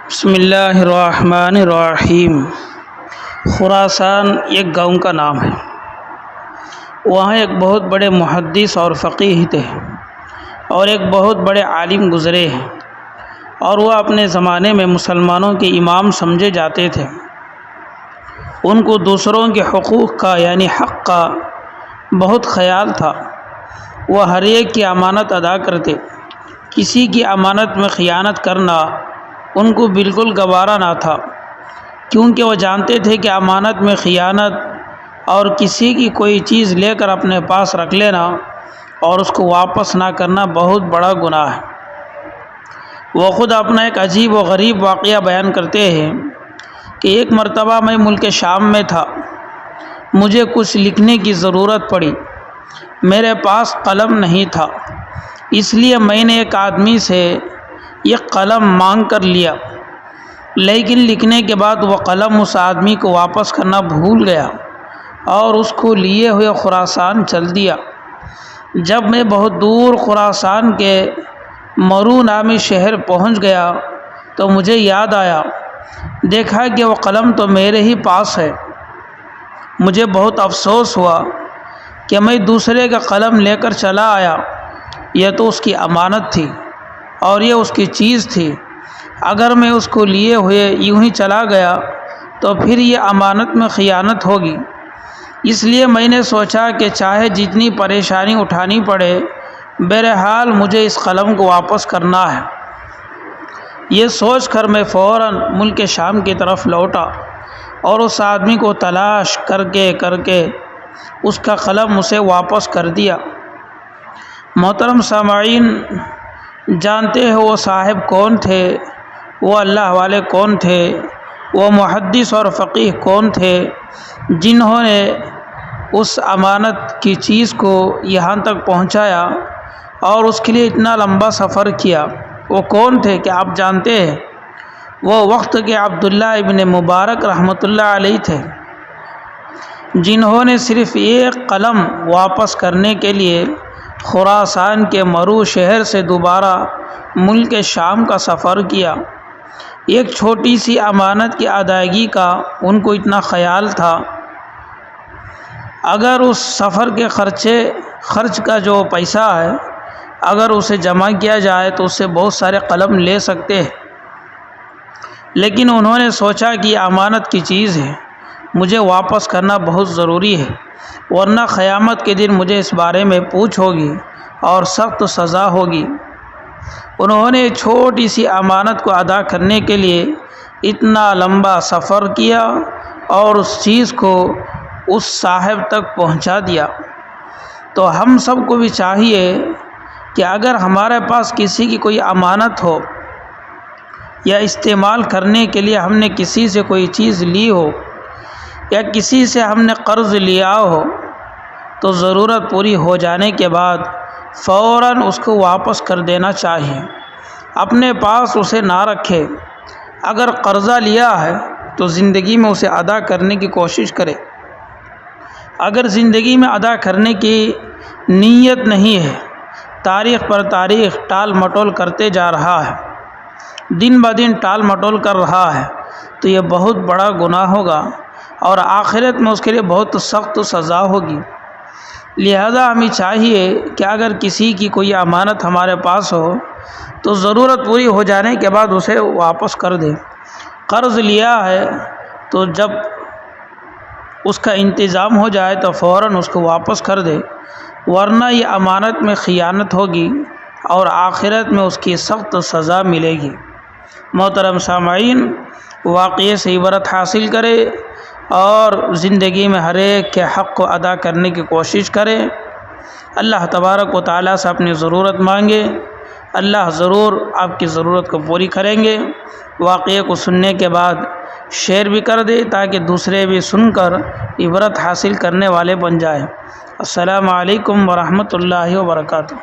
بسم اللہ الرحمن الرحیم۔ خراسان ایک گاؤں کا نام ہے۔ وہاں ایک بہت بڑے محدث اور فقیہ تھے اور ایک بہت بڑے عالم گزرے ہیں، اور وہ اپنے زمانے میں مسلمانوں کے امام سمجھے جاتے تھے۔ ان کو دوسروں کے حقوق کا یعنی حق کا بہت خیال تھا۔ وہ ہر ایک کی امانت ادا کرتے۔ کسی کی امانت میں خیانت کرنا ان کو بالکل گوارا نہ تھا، کیونکہ وہ جانتے تھے کہ امانت میں خیانت اور کسی کی کوئی چیز لے کر اپنے پاس رکھ لینا اور اس کو واپس نہ کرنا بہت بڑا گناہ ہے۔ وہ خود اپنا ایک عجیب و غریب واقعہ بیان کرتے ہیں کہ ایک مرتبہ میں ملک شام میں تھا۔ مجھے کچھ لکھنے کی ضرورت پڑی۔ میرے پاس قلم نہیں تھا، اس لیے میں نے ایک آدمی سے یہ قلم مانگ کر لیا، لیکن لکھنے کے بعد وہ قلم اس آدمی کو واپس کرنا بھول گیا اور اس کو لیے ہوئے خراسان چل دیا۔ جب میں بہت دور خراسان کے مرو نامی شہر پہنچ گیا تو مجھے یاد آیا، دیکھا کہ وہ قلم تو میرے ہی پاس ہے۔ مجھے بہت افسوس ہوا کہ میں دوسرے کا قلم لے کر چلا آیا۔ یہ تو اس کی امانت تھی اور یہ اس کی چیز تھی۔ اگر میں اس کو لیے ہوئے یوں ہی چلا گیا تو پھر یہ امانت میں خیانت ہوگی۔ اس لیے میں نے سوچا کہ چاہے جتنی پریشانی اٹھانی پڑے، بہرحال مجھے اس قلم کو واپس کرنا ہے۔ یہ سوچ کر میں فوراً ملک شام کی طرف لوٹا اور اس آدمی کو تلاش کر کے اس کا قلم اسے واپس کر دیا۔ محترم سامعین، جانتے ہیں وہ صاحب کون تھے؟ وہ اللہ والے کون تھے؟ وہ محدث اور فقیہ کون تھے جنہوں نے اس امانت کی چیز کو یہاں تک پہنچایا اور اس کے لیے اتنا لمبا سفر کیا؟ وہ کون تھے کہ آپ جانتے ہیں؟ وہ وقت کے عبداللہ ابن مبارک رحمۃ اللہ علیہ تھے، جنہوں نے صرف ایک قلم واپس کرنے کے لیے خراسان کے مرو شہر سے دوبارہ ملک شام کا سفر کیا۔ ایک چھوٹی سی امانت کی ادائیگی کا ان کو اتنا خیال تھا۔ اگر اس سفر کے خرچ کا جو پیسہ ہے، اگر اسے جمع کیا جائے تو اس سے بہت سارے قلم لے سکتے ہیں، لیکن انہوں نے سوچا کہ یہ امانت کی چیز ہے، مجھے واپس کرنا بہت ضروری ہے، ورنہ قیامت کے دن مجھے اس بارے میں پوچھ ہوگی اور سخت سزا ہوگی۔ انہوں نے چھوٹی سی امانت کو ادا کرنے کے لیے اتنا لمبا سفر کیا اور اس چیز کو اس صاحب تک پہنچا دیا۔ تو ہم سب کو بھی چاہیے کہ اگر ہمارے پاس کسی کی کوئی امانت ہو یا استعمال کرنے کے لیے ہم نے کسی سے کوئی چیز لی ہو یا کسی سے ہم نے قرض لیا ہو، تو ضرورت پوری ہو جانے کے بعد فوراً اس کو واپس کر دینا چاہیے، اپنے پاس اسے نہ رکھے۔ اگر قرضہ لیا ہے تو زندگی میں اسے ادا کرنے کی کوشش کرے۔ اگر زندگی میں ادا کرنے کی نیت نہیں ہے، تاریخ پر تاریخ ٹال مٹول کرتے جا رہا ہے، دن بدن ٹال مٹول کر رہا ہے، تو یہ بہت بڑا گناہ ہوگا اور آخرت میں اس کے لیے بہت سخت سزا ہوگی۔ لہذا ہمیں چاہیے کہ اگر کسی کی کوئی امانت ہمارے پاس ہو تو ضرورت پوری ہو جانے کے بعد اسے واپس کر دیں۔ قرض لیا ہے تو جب اس کا انتظام ہو جائے تو فوراً اس کو واپس کر دے، ورنہ یہ امانت میں خیانت ہوگی اور آخرت میں اس کی سخت سزا ملے گی۔ محترم سامعین، واقعے سے عبرت حاصل کرے اور زندگی میں ہر ایک کے حق کو ادا کرنے کی کوشش کرے۔ اللہ تبارک و تعالیٰ سے اپنی ضرورت مانگے، اللہ ضرور آپ کی ضرورت کو پوری کریں گے۔ واقعے کو سننے کے بعد شیئر بھی کر دے تاکہ دوسرے بھی سن کر عبرت حاصل کرنے والے بن جائیں۔ السلام علیکم ورحمۃ اللہ وبرکاتہ۔